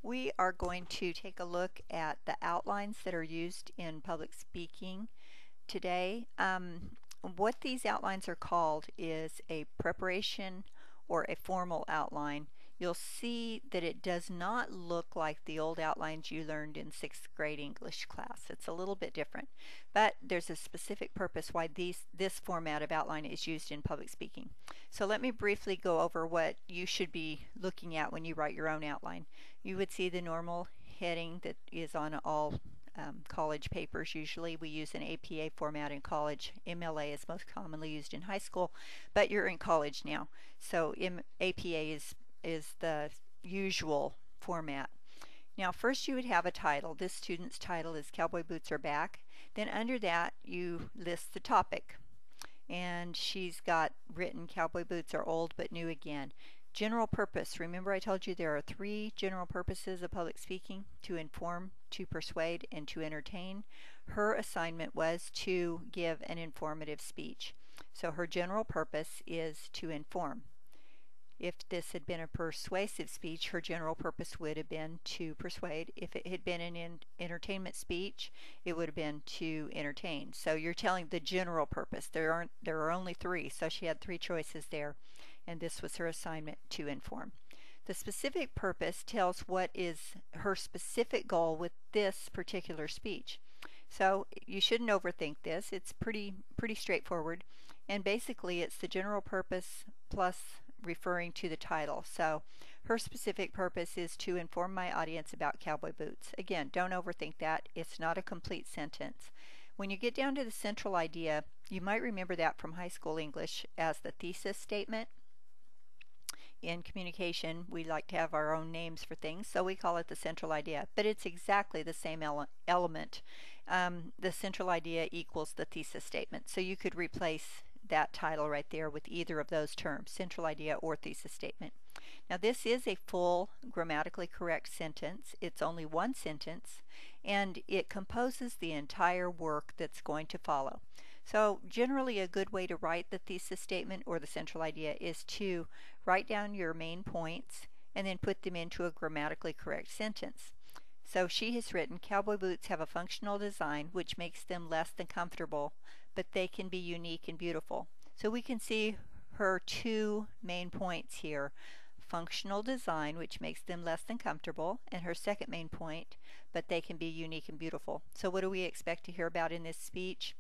We are going to take a look at the outlines that are used in public speaking today. What these outlines are called is a preparation or a formal outline. You'll see that it does not look like the old outlines you learned in 6th grade English class. It's a little bit different, but there's a specific purpose why this format of outline is used in public speaking. So let me briefly go over what you should be looking at when you write your own outline. You would see the normal heading that is on all college papers. Usually we use an APA format in college. MLA is most commonly used in high school, but you're in college now, so APA is the usual format. Now first you would have a title. This student's title is Cowboy Boots Are Back. Then under that you list the topic, and she's got written Cowboy Boots Are Old but New Again. General purpose. Remember I told you there are 3 general purposes of public speaking: to inform, to persuade, and to entertain. Her assignment was to give an informative speech. So her general purpose is to inform. If this had been a persuasive speech, her general purpose would have been to persuade. If it had been an entertainment speech, it would have been to entertain. So you're telling the general purpose. There are only 3, so she had 3 choices there, and this was her assignment, to inform. The specific purpose tells what is her specific goal with this particular speech. So you shouldn't overthink this. It's pretty straightforward, and basically it's the general purpose plus referring to the title. So her specific purpose is to inform my audience about cowboy boots. Again, don't overthink that. It's not a complete sentence. When you get down to the central idea, you might remember that from high school English as the thesis statement. In communication, we like to have our own names for things, so we call it the central idea, but it's exactly the same element. The central idea equals the thesis statement, so you could replace that title right there with either of those terms, central idea or thesis statement. Now this is a full grammatically correct sentence. It's only one sentence, and it composes the entire work that's going to follow. So generally a good way to write the thesis statement or the central idea is to write down your main points and then put them into a grammatically correct sentence. So she has written, cowboy boots have a functional design which makes them less than comfortable, but they can be unique and beautiful. So we can see her 2 main points here: functional design, which makes them less than comfortable, and her second main point, but they can be unique and beautiful. So what do we expect to hear about in this speech?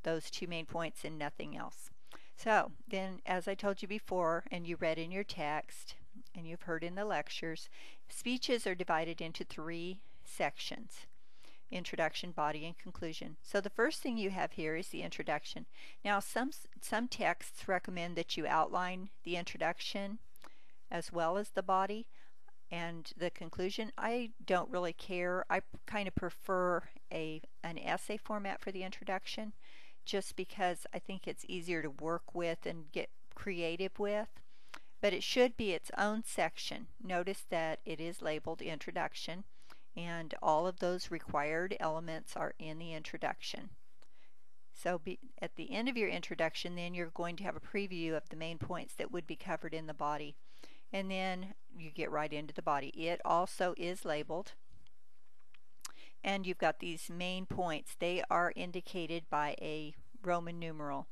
Those 2 main points and nothing else. So then, as I told you before, and you read in your text, and you've heard in the lectures, speeches are divided into 3 sections: introduction, body, and conclusion. So the first thing you have here is the introduction. Now some texts recommend that you outline the introduction as well as the body and the conclusion. I don't really care. I kind of prefer an essay format for the introduction, just because I think it's easier to work with and get creative with. But it should be its own section. Notice that it is labeled introduction, and all of those required elements are in the introduction. So at the end of your introduction, then you're going to have a preview of the main points that would be covered in the body, and then you get right into the body. It also is labeled, and you've got these main points. They are indicated by a Roman numeral.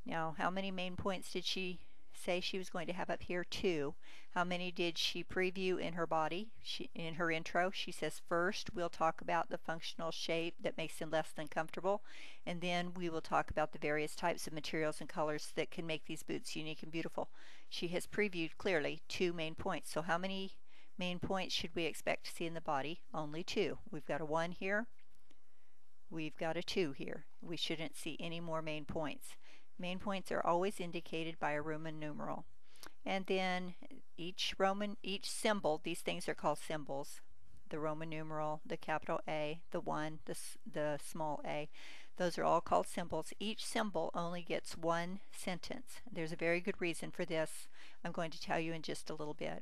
Now, how many main points did she say she was going to have up here? 2. How many did she preview in her body? In her intro, she says, first we'll talk about the functional shape that makes them less than comfortable, and then we will talk about the various types of materials and colors that can make these boots unique and beautiful. She has previewed clearly 2 main points. So how many main points should we expect to see in the body? Only 2. We've got a 1 here. We've got a 2 here. We shouldn't see any more main points. Main points are always indicated by a Roman numeral. And then each symbol, these things are called symbols. The Roman numeral, the capital A, the 1, the small a. Those are all called symbols. Each symbol only gets 1 sentence. There's a very good reason for this. I'm going to tell you in just a little bit.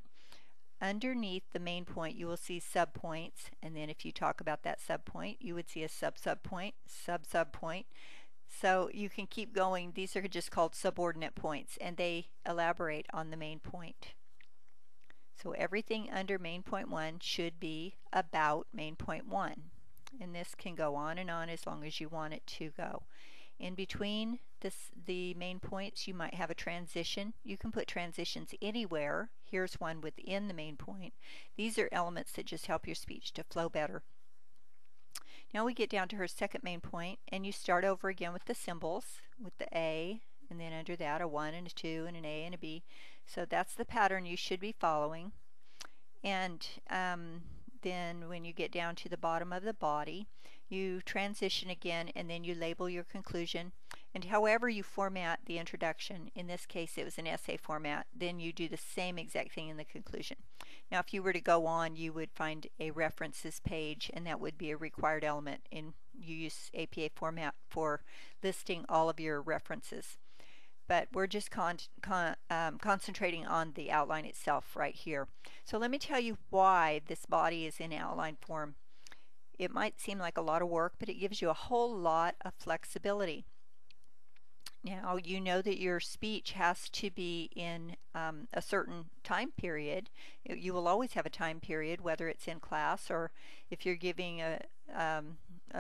Underneath the main point you will see subpoints, and then if you talk about that subpoint you would see a sub-subpoint, sub-subpoint. So you can keep going. These are just called subordinate points, and they elaborate on the main point. So everything under main point 1 should be about main point 1. And this can go on and on as long as you want it to go. In between the main points, you might have a transition. You can put transitions anywhere. Here's one within the main point. These are elements that just help your speech to flow better. Now we get down to her second main point, and you start over again with the symbols, with the A, and then under that a 1 and a 2 and an A and a B. So that's the pattern you should be following. And then when you get down to the bottom of the body, you transition again, and then you label your conclusion. And however you format the introduction, in this case it was an essay format, then you do the same exact thing in the conclusion. Now if you were to go on, you would find a references page, and that would be a required element. And you use APA format for listing all of your references. But we're just concentrating on the outline itself right here. So let me tell you why this body is in outline form. It might seem like a lot of work, but it gives you a whole lot of flexibility. Now you know that your speech has to be in a certain time period. You will always have a time period, whether it's in class or if you're giving a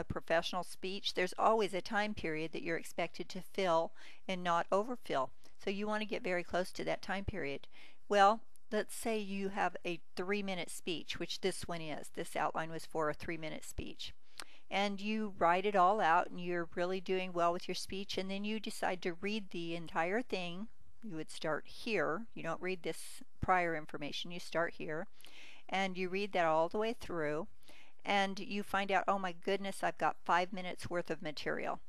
professional speech. There's always a time period that you're expected to fill and not overfill. So you want to get very close to that time period. Well, let's say you have a 3-minute speech, which this one is. This outline was for a 3-minute speech. And you write it all out, and you're really doing well with your speech, and then you decide to read the entire thing. You would start here. You don't read this prior information. You start here, and you read that all the way through, and you find out, oh my goodness, I've got 5 minutes worth of material.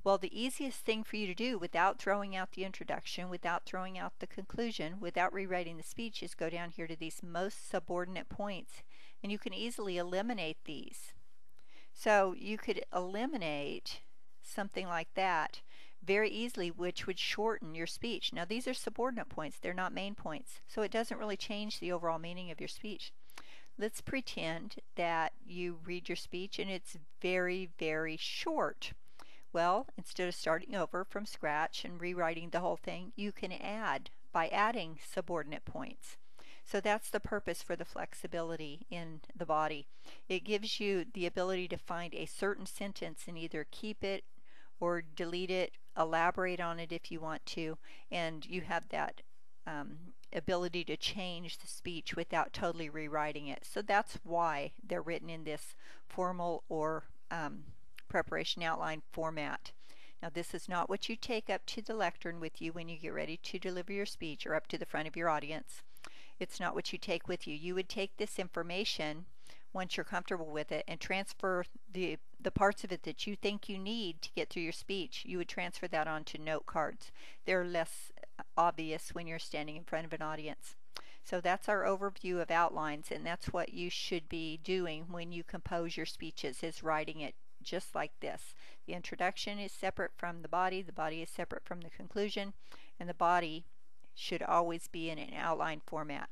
Well, the easiest thing for you to do without throwing out the introduction, without throwing out the conclusion, without rewriting the speech, is go down here to these most subordinate points, and you can easily eliminate these. So you could eliminate something like that very easily, which would shorten your speech. Now these are subordinate points, they're not main points, so it doesn't really change the overall meaning of your speech. Let's pretend that you read your speech and it's very, very short. Well, instead of starting over from scratch and rewriting the whole thing, you can add by adding subordinate points. So that's the purpose for the flexibility in the body. It gives you the ability to find a certain sentence and either keep it or delete it, elaborate on it if you want to, and you have that ability to change the speech without totally rewriting it. So that's why they're written in this formal or preparation outline format. Now this is not what you take up to the lectern with you when you get ready to deliver your speech or up to the front of your audience. It's not what you take with you. You would take this information once you're comfortable with it and transfer the parts of it that you think you need to get through your speech. You would transfer that onto note cards. They're less obvious when you're standing in front of an audience. So that's our overview of outlines, and that's what you should be doing when you compose your speeches, is writing it just like this. The introduction is separate from the body is separate from the conclusion, and the body should always be in an outline format.